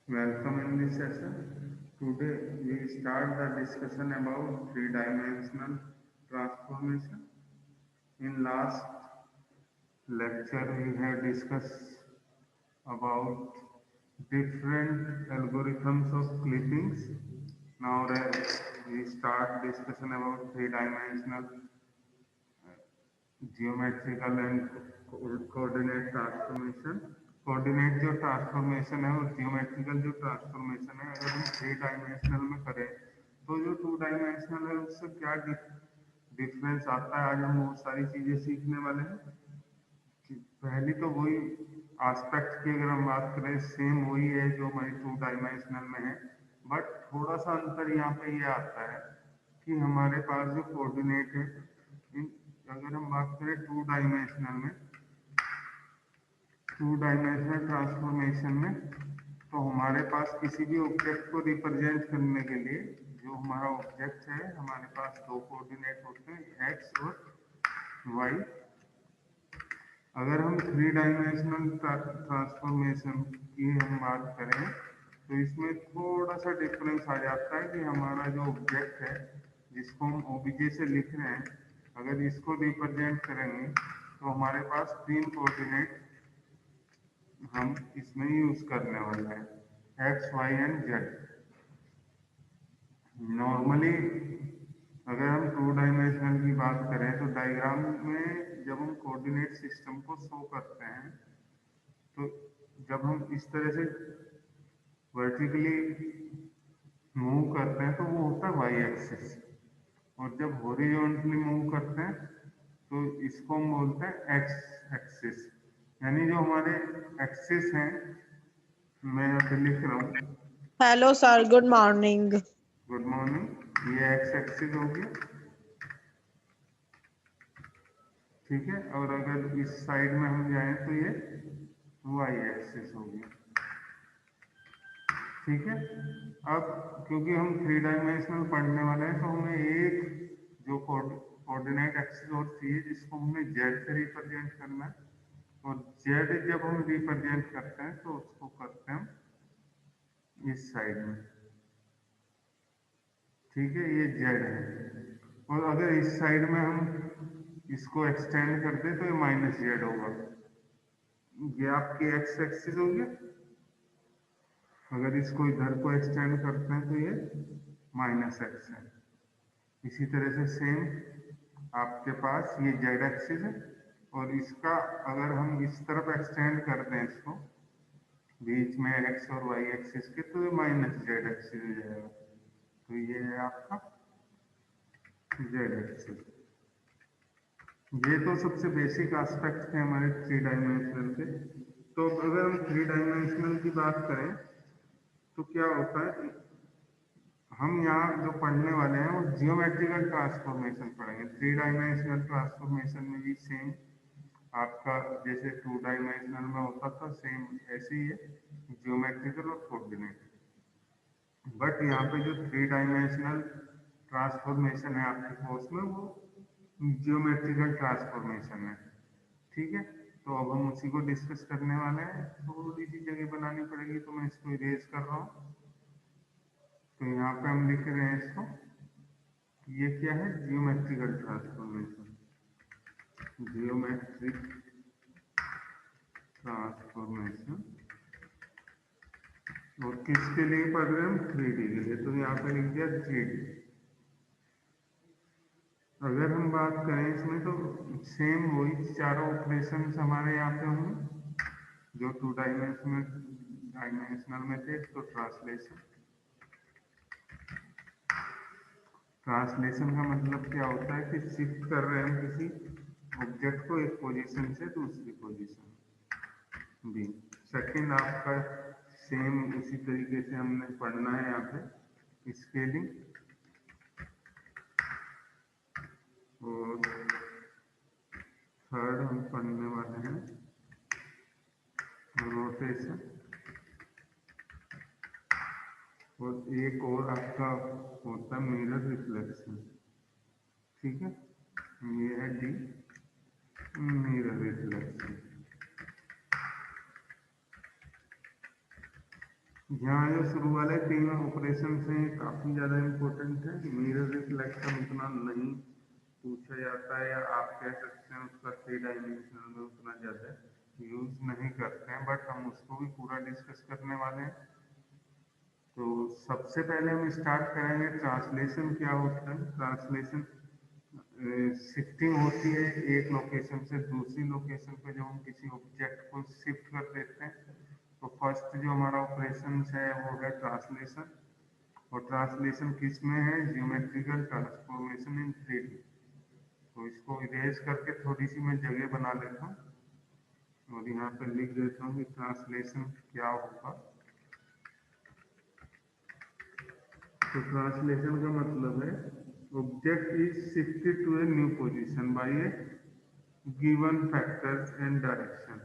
Welcome in this session. Today we start the discussion about three-dimensional transformation. In last lecture we have discussed about different algorithms of clippings. Now we start discussion about three-dimensional geometrical and coordinate transformation. Coordinate जो transformation है और geometrical जो transformation है, अगर हम three dimensional में करें तो जो टू डायमेंशनल है उससे क्या डिफरेंस आता है, आज हम बहुत सारी चीजें सीखने वाले हैं. पहली तो वही एस्पेक्ट की अगर हम बात करें सेम वही है जो हमारी टू डायमेंशनल में है, बट थोड़ा सा अंतर यहाँ पे ये आता है कि हमारे पास जो कोऑर्डिनेट है, अगर हम बात करें टू डायमेंशनल ट्रांसफॉर्मेशन में, तो हमारे पास किसी भी ऑब्जेक्ट को रिप्रेजेंट करने के लिए जो हमारा ऑब्जेक्ट है, हमारे पास दो कोऑर्डिनेट होते हैं एक्स और वाई. अगर हम थ्री डायमेंशनल ट्रांसफॉर्मेशन की हम बात करें तो इसमें थोड़ा सा डिफरेंस आ जाता है कि हमारा जो ऑब्जेक्ट है जिसको हम ओबीजे से लिख रहे हैं, अगर इसको रिप्रेजेंट करेंगे तो हमारे पास तीन कोऑर्डिनेट हम इसमें यूज करने वाले हैं, X Y and Z. Normally अगर हम टू डायमेंशनल की बात करें तो डायग्राम में जब हम कोऑर्डिनेट सिस्टम को शो करते हैं तो जब हम इस तरह से वर्टिकली मूव करते हैं तो वो होता है वाई एक्सिस, और जब हॉरिजॉन्टली मूव करते हैं तो इसको हम बोलते हैं एक्स एक्सिस. यानी जो हमारे एक्सिस हैं, मैं यहाँ पे लिख रहा हूँ. Hello sir, good morning. Good morning. ये एक्स एक्सिस हो गया, ठीक है. और अगर इस साइड में हम जाएं तो ये वाई एक्सिस हो गया, ठीक है. अब क्योंकि हम थ्री डायमेंशनल पढ़ने वाले हैं तो हमें एक जो कोऑर्डिनेट एक्सिस और चाहिए जिसको हमें जेड से रिप्रेजेंट करना है, और जेड जब हम रिप्रेजेंट करते हैं तो उसको करते हैं इस साइड में, ठीक है. ये जेड है, और अगर इस साइड में हम इसको एक्सटेंड कर दे तो ये माइनस जेड होगा. ये आपकी एक्स एक्सिस हो गया. अगर इसको इधर को एक्सटेंड करते हैं तो ये माइनस एक्स है. इसी तरह से सेम आपके पास ये जेड एक्सिस है, और इसका अगर हम इस तरफ एक्सटेंड कर दें इसको बीच में एक्स और वाई एक्सिस के, तो ये माइनस जेड एक्सिस हो जाएगा. तो ये है आपका जेड एक्सिस. ये तो सबसे बेसिक एस्पेक्ट थे हमारे थ्री डायमेंशनल के. तो अगर हम थ्री डायमेंशनल की बात करें तो क्या होता है, हम यहाँ जो पढ़ने वाले हैं वो जियोमेट्रिकल ट्रांसफॉर्मेशन पढ़ेंगे. थ्री डायमेंशनल ट्रांसफॉर्मेशन में भी सेम आपका जैसे टू डायमेंशनल में होता था, सेम ऐसे ही है, जियोमेट्रिकल और कोऑर्डिनेट. बट यहाँ पे जो थ्री डायमेंशनल ट्रांसफॉर्मेशन है आपके कोर्स में वो जियोमेट्रिकल ट्रांसफॉर्मेशन है, ठीक है. तो अब हम उसी को डिस्कस करने वाले हैं. थोड़ी सी जगह बनानी पड़ेगी तो मैं इसको इरेज कर रहा हूँ. तो यहाँ पे हम लिख रहे हैं इसको, ये क्या है, जियोमेट्रिकल ट्रांसफॉर्मेशन. जियोमेट्रिक ट्रांसफॉर्मेशन, और किसके लिए पढ़ रहे हैं हम, थ्री डी के लिए. तो यहाँ पे लिख दिया थ्री डी. अगर हम बात करें इसमें तो सेम वही चारों ऑपरेशन हमारे यहाँ पे होंगे जो टू डायमेंशनल में थे. तो ट्रांसलेशन का मतलब क्या होता है कि शिफ्ट कर रहे हैं किसी ऑब्जेक्ट को एक पोजीशन से दूसरी पोजीशन भी. सेकंड आपका सेम उसी तरीके से हमने पढ़ना है यहाँ पे स्केलिंग, और थर्ड हम पढ़ने वाले हैं रोटेशन, और एक और आपका होता है मिरर रिफ्लेक्शन, ठीक है. ये है डी, मिरर रिफ्लेक्शन. यहाँ जो शुरू वाले 3 ऑपरेशन हैं काफी ज्यादा इम्पोर्टेंट है। मिरर रिफ्लेक्शन उतना नहीं पूछा जाता है, या आप कह सकते हैं उसका 3 डायमेंशन में उतना ज्यादा यूज नहीं करते हैं, बट हम उसको भी पूरा डिस्कस करने वाले हैं। तो सबसे पहले हम स्टार्ट करेंगे ट्रांसलेशन क्या होता है। ट्रांसलेशन शिफ्टिंग होती है एक लोकेशन से दूसरी लोकेशन पे, जब हम किसी ऑब्जेक्ट को शिफ्ट कर देते हैं तो फर्स्ट जो हमारा ऑपरेशन है वो है ट्रांसलेशन। और ट्रांसलेशन किस में है? Geometrical transformation in 3D। तो इसको इरेज करके थोड़ी सी मैं जगह बना लेता हूँ और यहाँ पे लिख देता हूँ कि ट्रांसलेशन क्या होगा। तो ट्रांसलेशन का मतलब है object is shifted to a new position by a given factors and direction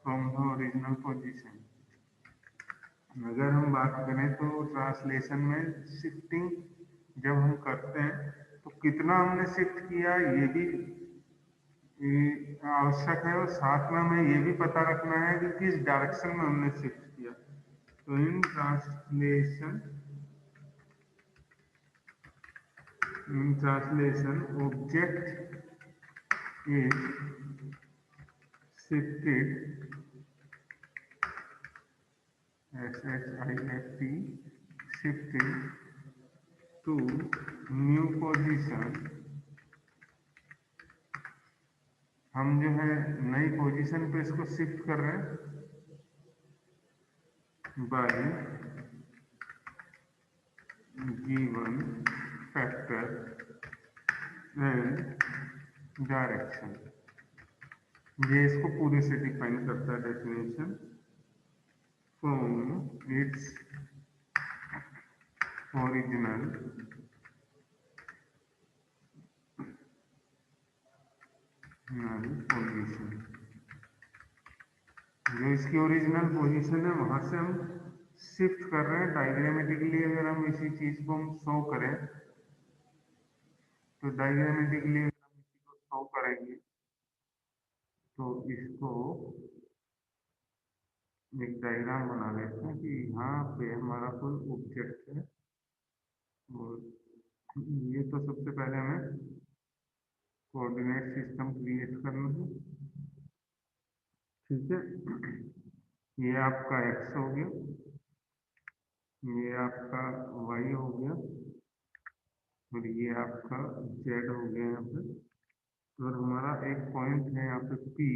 from the original position. अगर हम बात करें तो ट्रांसलेशन में शिफ्टिंग जब हम करते हैं तो कितना हमने शिफ्ट किया ये भी आवश्यक है, और साथ में हमें ये भी पता रखना है कि किस डायरेक्शन में हमने शिफ्ट किया। तो in translation object is shifted shifted to new position। हम जो है नई पोजीशन पे इसको शिफ्ट कर रहे हैं bye given factor and direction. ये इसको पूरे से डिफाइन करता है definition. From its original position, जो इसकी ओरिजिनल पोजीशन है वहां से हम शिफ्ट कर रहे हैं। डायग्रामेटिकली अगर हम इसी चीज को हम शो करें तो डायग्रामेटिकली अगर हम इसी को शो करेंगे तो इसको एक डायग्राम बना लेते हैं कि यहाँ पे हमारा कोई ऑब्जेक्ट है। और ये तो सबसे पहले हमें कोऑर्डिनेट सिस्टम क्रिएट करना है। ठीक है, ये आपका एक्स हो गया, ये आपका वाई हो गया, और ये आपका जेड हो गया यहाँ पे। और हमारा एक पॉइंट है यहाँ पे पी,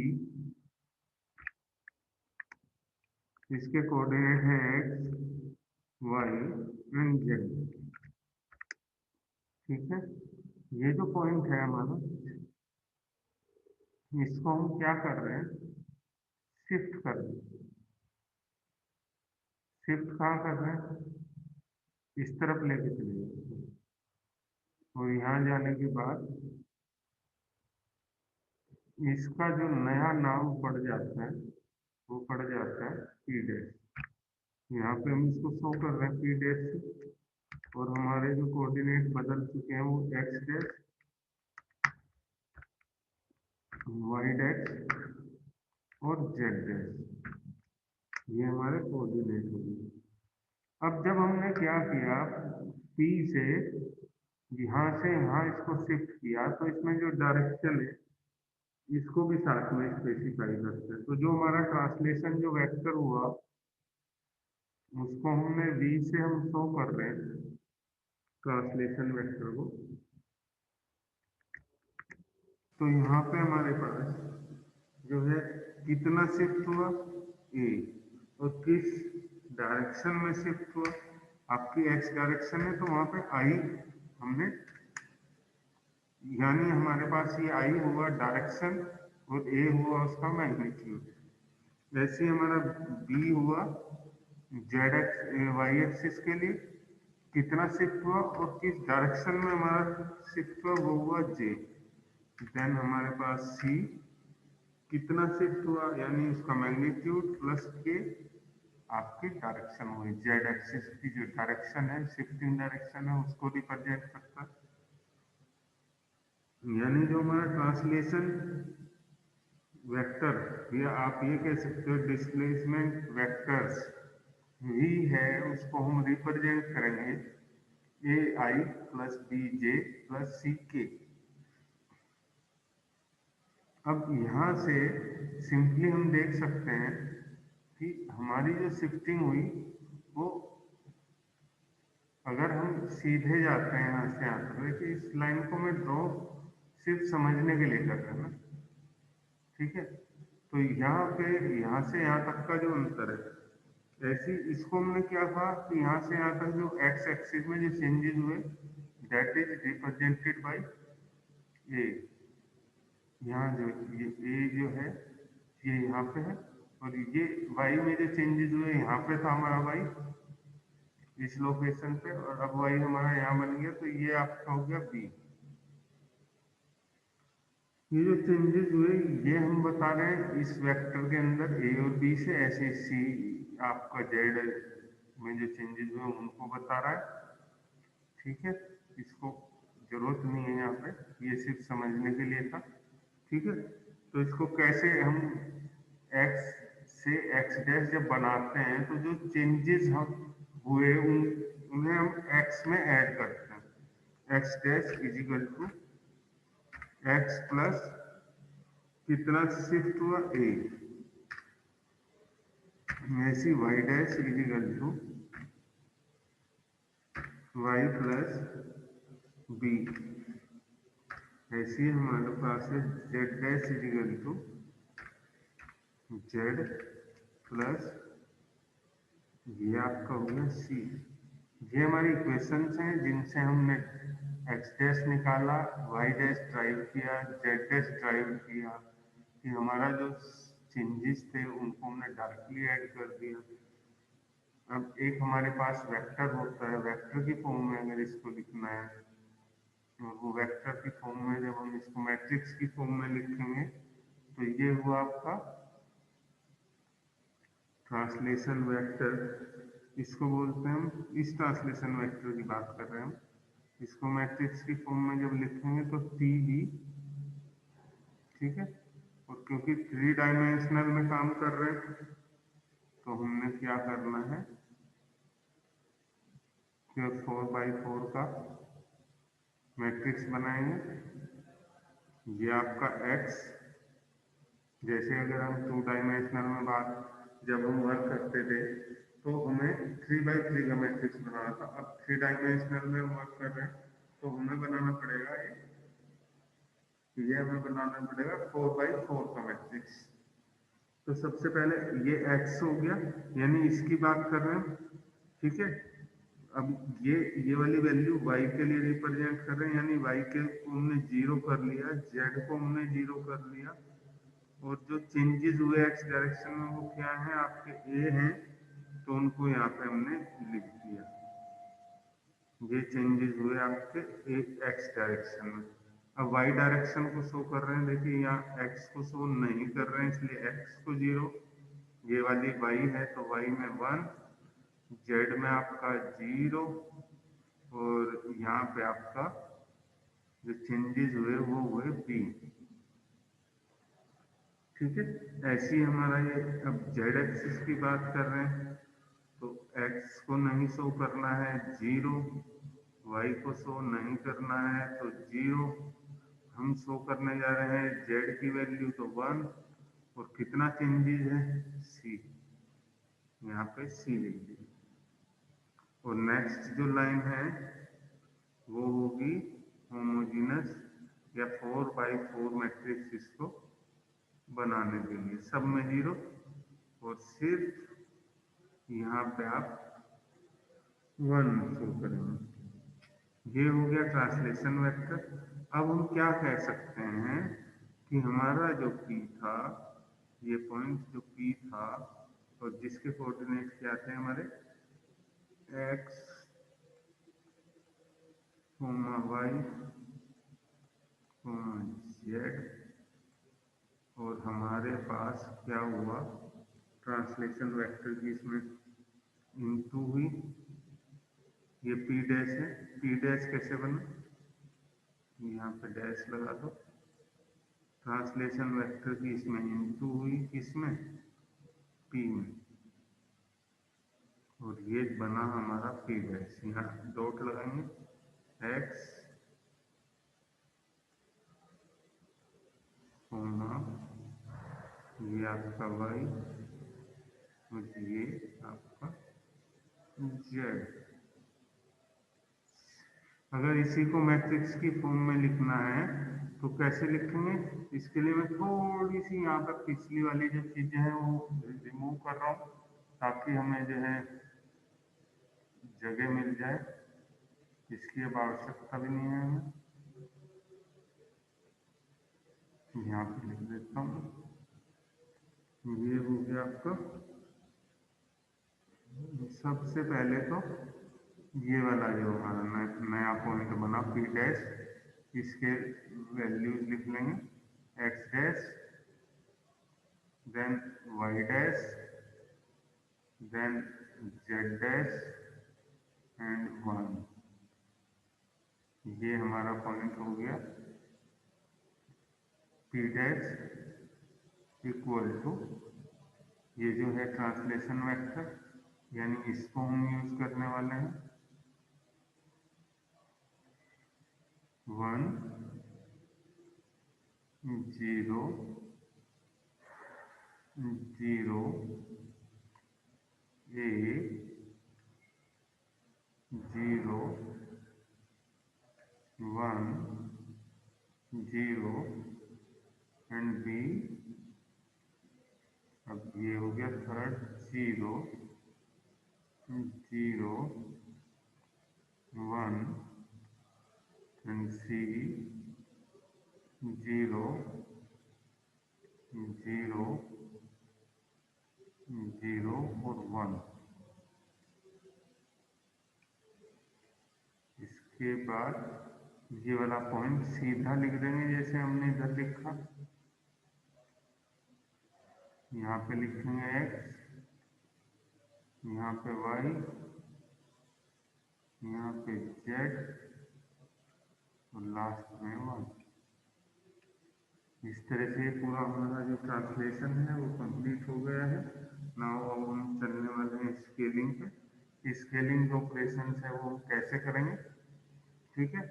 इसके कोऑर्डिनेट है एक्स वाई एंड जेड। ठीक है, ये जो पॉइंट है हमारा, इसको हम क्या कर रहे हैं? शिफ्ट कर रहे हैं। शिफ्ट कहाँ कर रहे हैं? इस तरफ लेके चले जाते हैं। और यहाँ जाने के बाद इसका जो नया नाम पड़ जाता है वो पड़ जाता है पी डैश। यहाँ पे हम इसको शो कर रहे हैं पी डैश से। और हमारे जो कोऑर्डिनेट बदल चुके हैं वो एक्स डैश, वाई डैश और जेड डैश, ये हमारे कोऑर्डिनेट हो गए। अब जब हमने क्या किया, पी से यहाँ से यहाँ इसको शिफ्ट किया तो इसमें जो डायरेक्शन है इसको भी साथ में स्पेसिफाई करते हैं। तो जो हमारा ट्रांसलेशन जो वेक्टर हुआ उसको हमने वी से हम शो कर रहे हैं ट्रांसलेशन वेक्टर को। तो यहाँ पे हमारे पास जो है कितना शिफ्ट हुआ? ए। और किस डायरेक्शन में शिफ्ट हुआ? आपकी एक्स डायरेक्शन है तो वहां पे आई हमने, यानी हमारे पास ये आई हुआ डायरेक्शन और ए हुआ उसका मैग्नीट्यूड। वैसे ही हमारा बी हुआ जेड एक्स वाई एक्सिस के लिए कितना शिफ्ट हुआ और किस डायरेक्शन में हमारा शिफ्ट हुआ, वो हुआ जे। देन हमारे पास सी कितना शिफ्ट हुआ, यानी उसका मैग्नीट्यूड प्लस के आपकी डायरेक्शन हुई। जेड एक्सिस की जो डायरेक्शन है, शिफ्टिंग डायरेक्शन है, उसको रिप्रेजेंट करता है। यानी जो हमारा ट्रांसलेशन वेक्टर, या आप ये कह सकते हो डिस्प्लेसमेंट वेक्टर्स वी है उसको हम रिप्रेजेंट करेंगे ए आई प्लस बी जे प्लस सी के। अब यहाँ से सिंपली हम देख सकते हैं कि हमारी जो शिफ्टिंग हुई वो, अगर हम सीधे जाते हैं यहाँ से यहाँ तक, देखिए इस लाइन को मैं ड्रॉ सिर्फ समझने के लिए कर रहा हूँ ना, ठीक है। तो यहाँ पे यहाँ से यहाँ तक का जो अंतर है, ऐसे इसको हमने क्या कहा कि यहाँ से यहाँ तक जो एक्स एक्सिस में जो चेंजेस हुए दैट इज रिप्रेजेंटेड बाय ए। यहाँ जो ये ए जो है ये यहाँ पे है, और ये वाई में जो चेंजेस हुए यहाँ पे था हमारा वाई इस लोकेशन पे, और अब वाई हमारा यहाँ बन गया, तो ये आपका हो गया बी। ये जो चेंजेस हुए ये हम बता रहे हैं इस वेक्टर के अंदर ए और बी से, ऐसे सी आपका जेड में जो चेंजेस हुए उनको बता रहा है, ठीक है। इसको जरूरत नहीं है यहाँ पे, ये सिर्फ समझने के लिए था, ठीक है। तो इसको कैसे हम x से x डैश जब बनाते हैं तो जो चेंजेस हम हुए उन्हें हम x में ऐड करते हैं। x dash is equal to x plus कितना शिफ्ट हुआ a, ऐसी y dash is equal to y plus b, ऐसी हमारे पास है z dash is equal to z plus ये आपका हो गया c। ये हमारी इक्वेशंस हैं जिनसे हमने x डैश निकाला, y डैश ड्राइव किया, z डैश ड्राइव किया, कि हमारा जो चेंजेस थे उनको हमने डायरेक्टली ऐड कर दिया। अब एक हमारे पास वेक्टर होता है, वेक्टर की फॉर्म में अगर इसको लिखना है, और वो वेक्टर की फॉर्म में जब हम इसको मैट्रिक्स की फॉर्म में लिखेंगे तो ये हुआ आपका ट्रांसलेशन वेक्टर, इसको बोलते हैं हम, इस ट्रांसलेशन वेक्टर की बात कर रहे हैं हम। इसको मैट्रिक्स की फॉर्म में जब लिखेंगे तो टी बी, ठीक है। और क्योंकि 3 डायमेंशनल में काम कर रहे हैं तो हमने क्या करना है कि 4x4 का मैट्रिक्स बनाएंगे। ये आपका x, जैसे अगर हम 2 डायमेंशनल में बात जब हम वर्क करते थे तो हमें 3x3 का मैट्रिक्स बनाना था। अब 3 डायमेंशनल में वर्क कर रहे हैं तो हमें बनाना पड़ेगा ये हमें बनाना पड़ेगा 4x4 का मैट्रिक्स। तो सबसे पहले ये x हो गया, यानी इसकी बात कर रहे हैं, ठीक है। अब ये वाली वैल्यू y के लिए रिप्रेजेंट कर रहे हैं, यानी y के को हमने 0 कर लिया, z को हमने 0 कर लिया, और जो चेंजेस हुए x डायरेक्शन में वो क्या है आपके a हैं, तो उनको यहाँ पे हमने लिख दिया। ये चेंजेस हुए आपके x डायरेक्शन में। अब y डायरेक्शन को शो कर रहे हैं, देखिए यहाँ x को शो नहीं कर रहे हैं इसलिए x को 0, ये वाली y है तो y में 1, z में आपका 0, और यहाँ पे आपका जो चेंजेस हुए वो हुए b, ठीक है। ऐसी हमारा ये, अब z एक्सिस की बात कर रहे हैं तो x को नहीं शो करना है 0, y को शो नहीं करना है तो 0, हम शो करने जा रहे हैं z की वैल्यू तो 1, और कितना चेंजेस है c, यहाँ पे c लिख दिया। और नेक्स्ट जो लाइन है वो होगी होमोजीनस या 4x4 मैट्रिक्स, इसको बनाने के लिए सब में 0, और सिर्फ यहाँ पे आप 1 शो करेंगे। ये हो गया ट्रांसलेशन वेक्टर। अब हम क्या कह सकते हैं कि हमारा जो P था, ये पॉइंट जो P था और जिसके कोऑर्डिनेट क्या थे हमारे x, y, z, और हमारे पास क्या हुआ ट्रांसलेशन वेक्टर की इसमें इंटू हुई, ये P डैश है, P डैश कैसे बना, यहाँ पे डैश लगा दो, ट्रांसलेशन वेक्टर की इसमें इंटू हुई, किसमें P में, और ये बना हमारा पी डैश। यहाँ डॉट लगाएंगे, एक्स कोमा ये आपका वाई और ये आपका जेड। अगर इसी को मैट्रिक्स की फॉर्म में लिखना है तो कैसे लिखेंगे? इसके लिए मैं थोड़ी सी यहाँ पर पिछली वाली जो चीजें हैं वो रिमूव कर रहा हूँ, ताकि हमें जो है जगह मिल जाए। इसकी अब आवश्यकता भी नहीं है हमें। यहाँ पे लिख देता हूँ, ये हो गया आपका। सबसे पहले तो ये वाला जो हमारा नया पॉइंट बना पी डैश, इसके वैल्यूज लिख लेंगे, X dash, then Y dash, then Z dash and 1। ये हमारा पॉइंट हो गया पी डैश इक्वल टू, ये जो है ट्रांसलेशन वेक्टर, यानी इसको हम यूज करने वाले हैं 1 0 0 A 0 1 0 एंड बी। अब ये हो गया थर्ड 0 0 1 एंड सी 0 0 0 और 1। इसके बाद ये वाला पॉइंट सीधा लिख देंगे जैसे हमने इधर लिखा। यहाँ पे लिखेंगे x, यहाँ पे y, यहाँ पे z और लास्ट में 1। इस तरह से पूरा हमारा जो ट्रांसलेशन है वो कंप्लीट हो गया है। नाउ अब हम चलने वाले हैं स्केलिंग पे। स्केलिंग जो ऑपरेशन है वो हम कैसे करेंगे, ठीक है।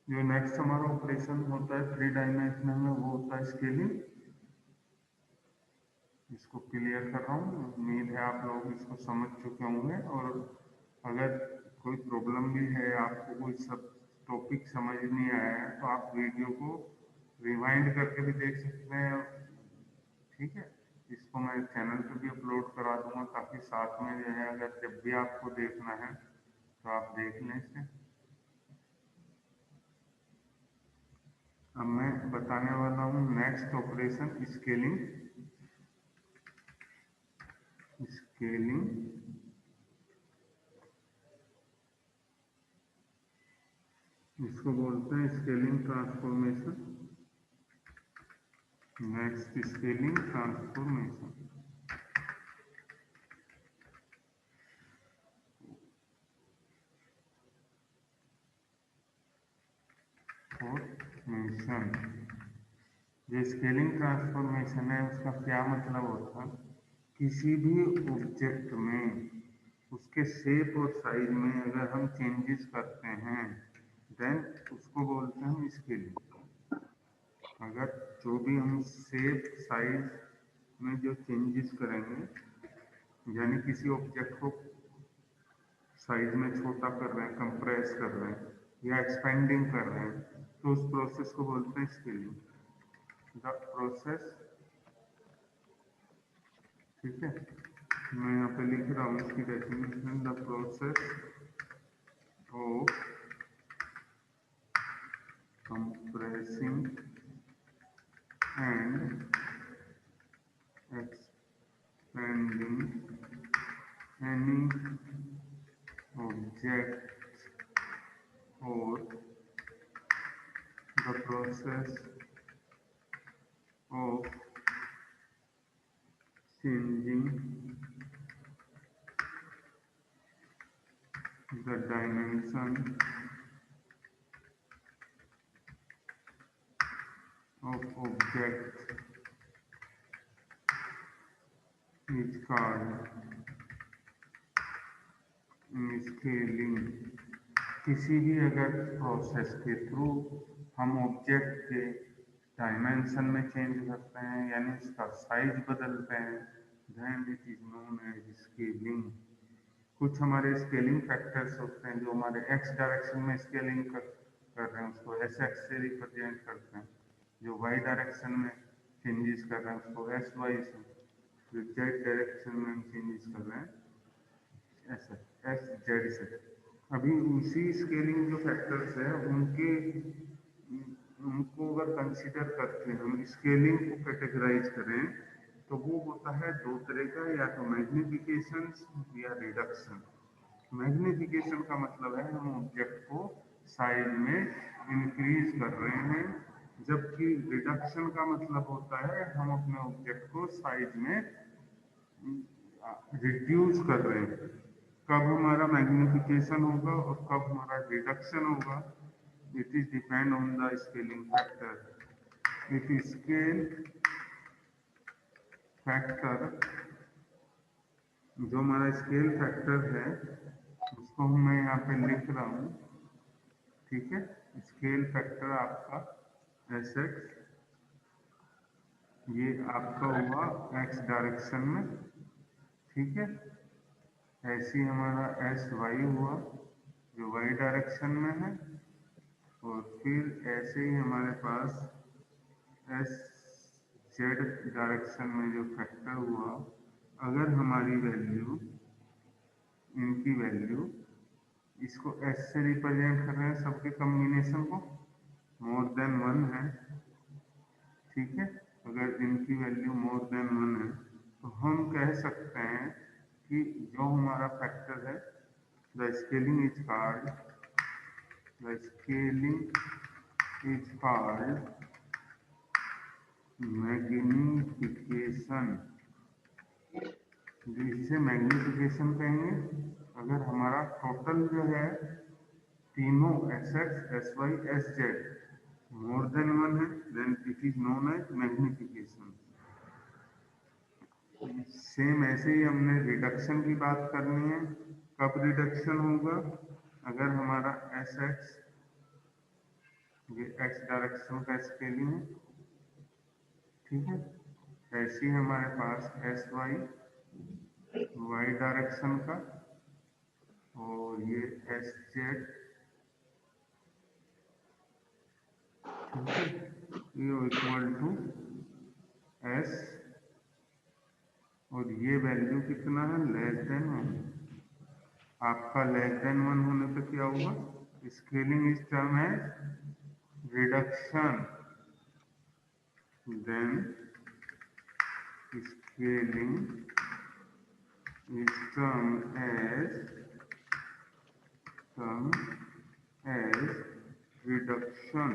जो नेक्स्ट हमारा ऑपरेशन होता है 3 डायमेंशनल में, वो होता है स्केलिंग। इसको क्लियर कर रहा हूँ, उम्मीद है आप लोग इसको समझ चुके होंगे। और अगर कोई प्रॉब्लम भी है, आपको कोई सब टॉपिक समझ नहीं आया है, तो आप वीडियो को रिवाइंड करके भी देख सकते हैं, ठीक है। इसको मैं चैनल पे भी अपलोड करा दूंगा, ताकि साथ में जो है अगर जब भी आपको देखना है तो आप देख लें इसे। अब मैं बताने वाला हूँ नेक्स्ट ऑपरेशन स्केलिंग। स्केलिंग इसको बोलते हैं scaling transformation. Next scaling transformation formation. जो स्केलिंग ट्रांसफॉर्मेशन है उसका क्या मतलब होता है? किसी भी ऑब्जेक्ट में उसके शेप और साइज में अगर हम चेंजेस करते हैं, देन उसको बोलते हैं स्केलिंग। अगर जो भी हम शेप साइज में जो चेंजेस करेंगे, यानी किसी ऑब्जेक्ट को साइज में छोटा कर रहे हैं, कंप्रेस कर रहे हैं या एक्सपेंडिंग कर रहे हैं, तो उस प्रोसेस को बोलते हैं स्केलिंग। द प्रोसेस, ठीक है, मैं यहाँ पे लिख रहा हूँ इसकी definition. The process of compressing and expanding any object or the process of changing the dimension of object is called scaling किसी भी अगर प्रोसेस के थ्रू हम ऑब्जेक्ट के डायमेंशन में चेंज करते हैं यानी उसका साइज बदलते हैं, then it is known as scaling. कुछ हमारे स्केलिंग फैक्टर्स होते हैं जो हमारे एक्स डायरेक्शन में स्केलिंग कर रहे हैं उसको एस एक्स से रिप्रेजेंट करते हैं, जो वाई डायरेक्शन में चेंजेस कर रहे हैं उसको एस वाई से, जो जेड डायरेक्शन में हम चेंजेस कर रहे हैं एस एस जेड से। अभी उसी स्केलिंग जो फैक्टर्स है उनके उनको अगर कंसिडर करके हम स्केलिंग को कैटेगराइज करें तो वो होता है दो तरह का, या तो मैग्निफिकेशन या रिडक्शन। मैग्निफिकेशन का मतलब है हम ऑब्जेक्ट को साइज में इंक्रीज कर रहे हैं, जबकि रिडक्शन का मतलब होता है हम अपने ऑब्जेक्ट को साइज में रिड्यूस कर रहे हैं। कब हमारा मैग्निफिकेशन होगा और कब हमारा रिडक्शन होगा, it is depend on the scaling factor. If scale factor जो हमारा स्केल फैक्टर है उसको मैं यहाँ पे लिख रहा हूँ, ठीक है। स्केल फैक्टर आपका एस एक्स, ये आपका हुआ एक्स डायरेक्शन में, ठीक है। ऐसे ही हमारा एस वाई हुआ जो वाई डायरेक्शन में है, और फिर ऐसे ही हमारे पास एस जेड डायरेक्शन में जो फैक्टर हुआ, अगर हमारी वैल्यू इनकी वैल्यू इसको एस से रिप्रेजेंट कर रहे हैं सबके कम्बिनेशन को, मोर देन वन है, ठीक है। अगर इनकी वैल्यू मोर देन वन है तो हम कह सकते हैं कि जो हमारा फैक्टर है the scaling is called the scaling is called magnification. जिसे मैग्निफिकेशन कहेंगे अगर हमारा टोटल जो है तीनों S X S Y S Z more than one है, then it is known as magnification. Same ऐसे ही हमने रिडक्शन की बात करनी है। कब रिडक्शन होगा, अगर हमारा एस एक्स ये एक्स डायरेक्शन का स्केलिंग है, ठीक है। ऐसे ही हमारे पास एस वाई वाई डायरेक्शन का, और ये एस जेड, ठीक है, ये इक्वल टू एस, और ये वैल्यू कितना है लेस देन वन। आपका लेस देन वन होने पे क्या होगा, स्केलिंग इस टर्म है reduction, then scaling is term as reduction.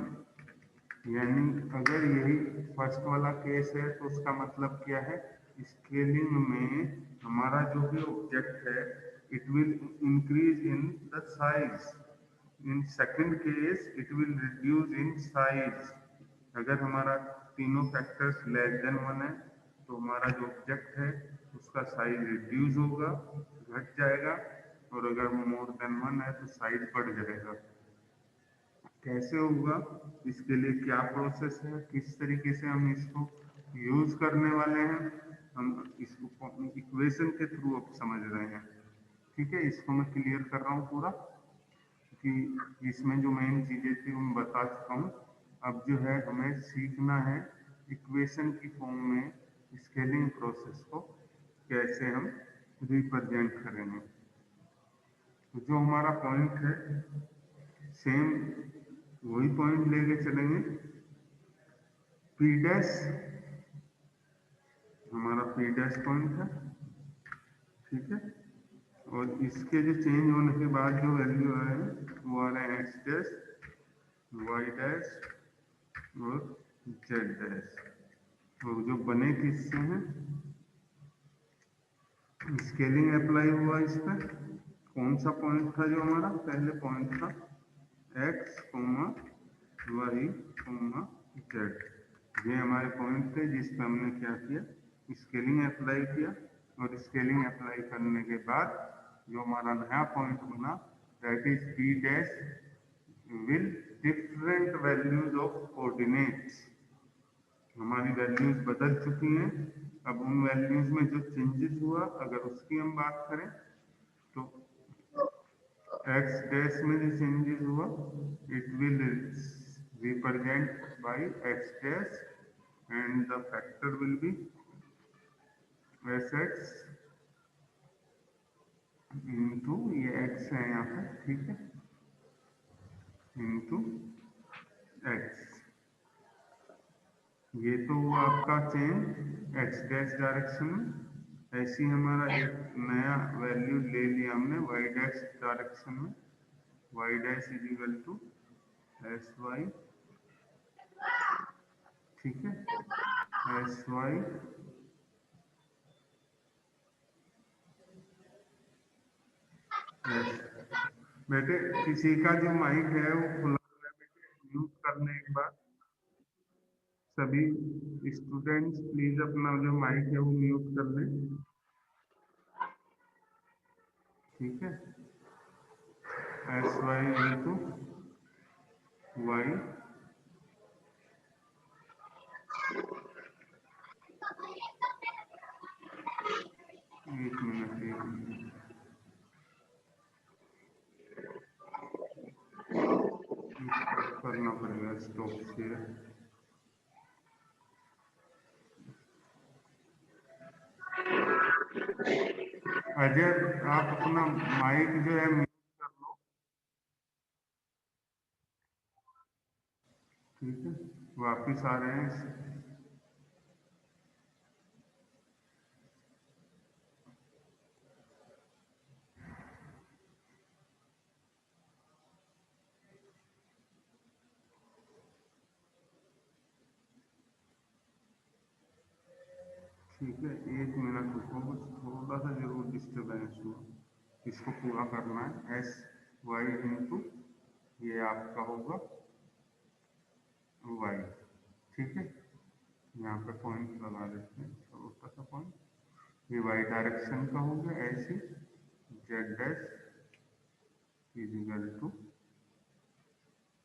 यानी अगर यही फर्स्ट वाला केस है तो उसका मतलब क्या है, स्केलिंग में हमारा जो भी ऑब्जेक्ट है it will increase in the size, in second case it will reduce in size. अगर हमारा तीनों फैक्टर्स लेस देन वन है तो हमारा जो ऑब्जेक्ट है उसका साइज रिड्यूस होगा, घट जाएगा, और अगर वो मोर देन वन है तो साइज बढ़ जाएगा। कैसे होगा, इसके लिए क्या प्रोसेस है, किस तरीके से हम इसको यूज करने वाले हैं, हम इसको इक्वेशन के थ्रू अब समझ रहे हैं, ठीक है। इसको मैं क्लियर कर रहा हूँ पूरा कि इसमें जो मेन चीजें थी वो मैं बता चुका हूँ। अब जो है हमें सीखना है इक्वेशन की फॉर्म में स्केलिंग प्रोसेस को कैसे हम रिप्रेजेंट करेंगे। तो जो हमारा पॉइंट है सेम वही पॉइंट लेके चलेंगे। पी डैश हमारा पी डैश पॉइंट है, ठीक है, और इसके जो चेंज होने के बाद जो वैल्यू आ रहे हैं वो आ रहे हैं एक्स डैश वाई डैश और जेड डैश। तो जो बने किससे हैं, स्केलिंग अप्लाई हुआ इस पर। कौन सा पॉइंट था जो हमारा पहले पॉइंट था, X comma Y comma Z, ये हमारे पॉइंट थे जिस पर हमने क्या किया, स्केलिंग अप्लाई किया। और स्केलिंग अप्लाई करने के बाद जो हमारा नया पॉइंट बना, that is P dash will different values of coordinates. हमारी वैल्यूज बदल चुकी हैं, अब उन वैल्यूज में जो चेंजेस हुआ अगर उसकी हम बात करें तो एक्स डैश में जो चेंजेस हुआ it will represent by x dash and the factor will be S x into, ये एक्स है यहाँ पे, ठीक है, इंटू एक्स। ये तो हुआ आपका चेंज एक्स डैश डायरेक्शन में। ऐसे ही हमारा एक नया वैल्यू ले लिया हमने वाई डैश डायरेक्शन में, Y dash is equal to S Y, ठीक है, एस वाई एस। बेटे किसी का जो माइक है वो खुला हुआ है बेटे, म्यूट करने एक बार। सभी स्टूडेंट्स प्लीज अपना जो माइक है वो म्यूट कर लें, ठीक है। एस वाई इंटू वाई, एक मिनट करना पड़ेगा स्टॉप शेयर। अजय आप अपना माइक जो है म्यूट कर लो, ठीक है, वापिस आ रहे हैं। ठीक है, एक मिनट रुको, बस थोड़ा सा जरूर डिस्टर्बेंस हुआ, इसको पूरा करना है। एस वाई इंटू ये आपका होगा वाई, ठीक है, यहाँ पे पॉइंट लगा देते हैं, छोटा सा पॉइंट। ये वाई डायरेक्शन का हो गया, ऐसे Z dash is equal to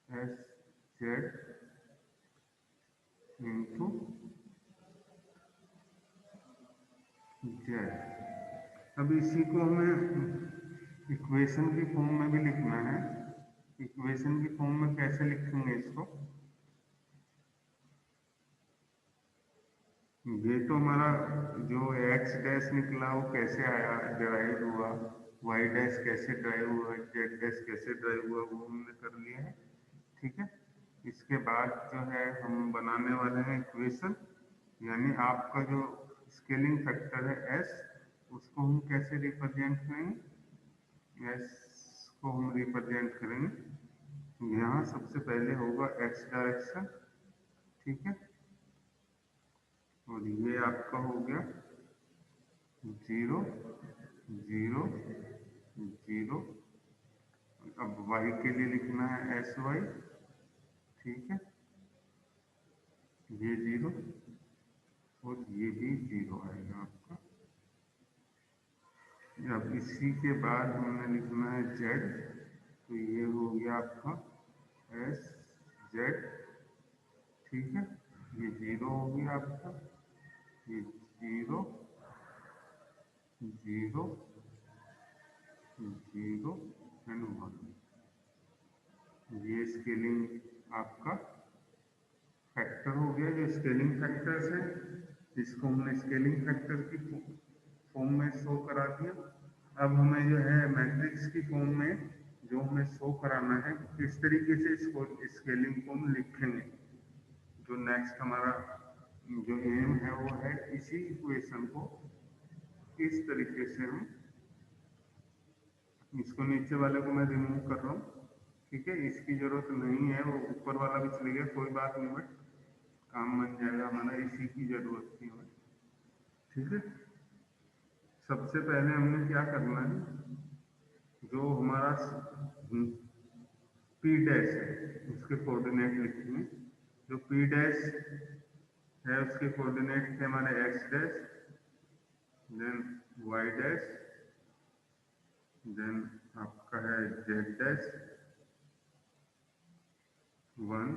S Z into Z. अब इसी को हमें इक्वेशन की फॉर्म में भी लिखना है। इक्वेशन की फॉर्म में कैसे लिखेंगे इसको? ये तो हमारा जो एक्स डैश निकला वो कैसे आया, डिराइव हुआ, वाई डैश कैसे ड्राइव हुआ, जेड डैश कैसे ड्राइव हुआ, वो हमने कर लिया है, ठीक है। इसके बाद जो है हम बनाने वाले हैं इक्वेशन, यानी आपका जो स्केलिंग फैक्टर है एस, उसको हम कैसे रिप्रेजेंट करेंगे? एस को हम रिप्रेजेंट करेंगे, यहाँ सबसे पहले होगा एक्स डायरेक्शन, ठीक है, और ये आपका हो गया 0 0 0। अब वाई के लिए लिखना है एस वाई, ठीक है, ये 0 और ये भी 0 आएगा आपका। अब इसी के बाद हमने लिखना है जेड, तो ये हो गया आपका एस जेड, ठीक है, ये 0 हो गया आपका, ये 0 0 0 एंड 1। ये स्केलिंग आपका फैक्टर हो गया, जो स्केलिंग फैक्टर्स है इसको हमने स्केलिंग फैक्टर की फॉर्म में शो करा दिया। अब हमें जो है मैट्रिक्स की फॉर्म में जो हमें शो कराना है, किस तरीके से इसको स्केलिंग फॉर्म लिखेंगे, जो नेक्स्ट हमारा जो एम है वो है इसी इक्वेशन को इस तरीके से हम, इसको नीचे वाले को मैं रिमूव कर रहा हूँ, ठीक है, इसकी जरूरत नहीं है, वो ऊपर वाला भी चलेगा, कोई बात नहीं, बट काम बन जाएगा हमारा, इसी की जरूरत थी हमें, ठीक है। सबसे पहले हमने क्या करना है, जो हमारा पी डैश है उसके कोऑर्डिनेट लिखेंगे। जो पी डैश है उसके कोऑर्डिनेट थे हमारे X dash, then Y dash, then आपका है जेड डैश 1,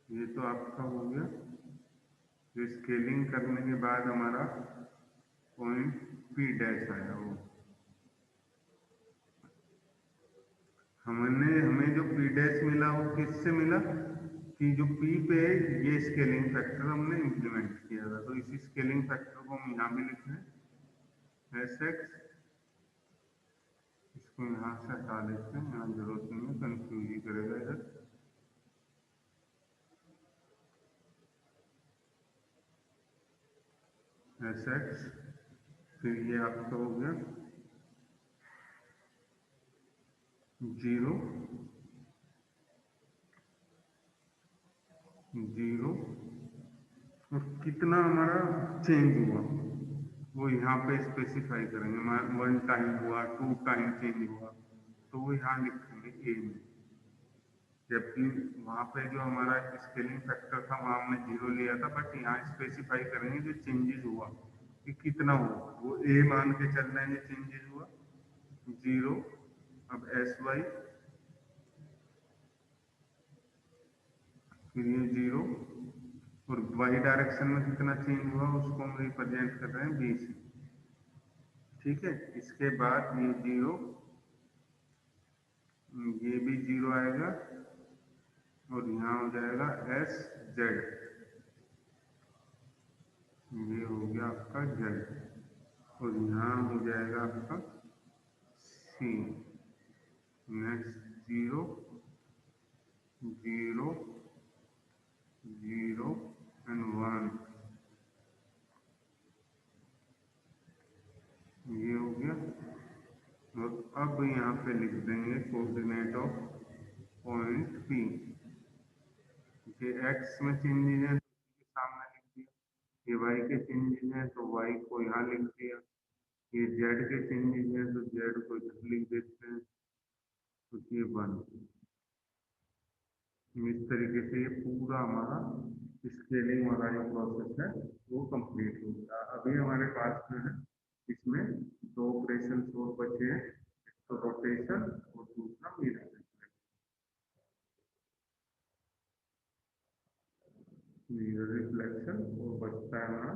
ये तो आपका हो गया। जो स्केलिंग करने के बाद हमारा पॉइंट पी डैश आया, वो हमें जो पी डैश मिला वो किससे मिला कि जो पी पे ये स्केलिंग फैक्टर हमने इम्प्लीमेंट किया था, तो इसी स्केलिंग फैक्टर को हम यहाँ भी लिख रहे हैं एस एक्स। इसको यहाँ से हटा लेते हैं, यहाँ जरूरत नहीं है, कंफ्यूज ही करेगा इधर। एस एक्स, फिर ये आपका हो गया 0 0, और कितना हमारा चेंज हुआ वो यहाँ पे स्पेसिफाई करेंगे। 1 टाइम हुआ, 2 टाइम चेंज हुआ, तो वो यहाँ लिखेंगे ए में। जबकि वहाँ पे जो हमारा स्केलिंग फैक्टर था वहाँ हमने 0 लिया था, बट यहाँ स्पेसिफाई करेंगे जो चेंजेस हुआ कि कितना हुआ, वो ए मान के चल रहे हैं। ये चेंजेस हुआ 0, अब एस वाई, फिर ये 0, और वाई डायरेक्शन में कितना चेंज हुआ उसको हम रिप्रेजेंट कर रहे हैं बी से। ठीक है, इसके बाद ये 0, ये भी 0 आएगा, और यहाँ हो जाएगा एस जेड, ये हो गया आपका जेड, और यहाँ हो जाएगा आपका सी। नेक्स्ट 0 0 0 एंड 1, ये हो गया। और अब यहाँ पे लिख देंगे कोऑर्डिनेट ऑफ पॉइंट पी। ये एक्स में चेंजेस है तो सामने लिख दिया, ये वाई के चेंजेस हैं तो वाई को यहाँ लिख दिया, ये जेड के चेंजेस हैं तो जेड को इधर लिख देते हैं, तो ये 1। इस तरीके से ये पूरा हमारा स्केलिंग वाला जो प्रोसेस है वो कंप्लीट हो गया। अभी हमारे पास जो है इसमें 2 ऑपरेशन और बचे हैं, एक तो रोटेशन और दूसरा मिरर रिफ्लेक्शन, और बचता है हमारा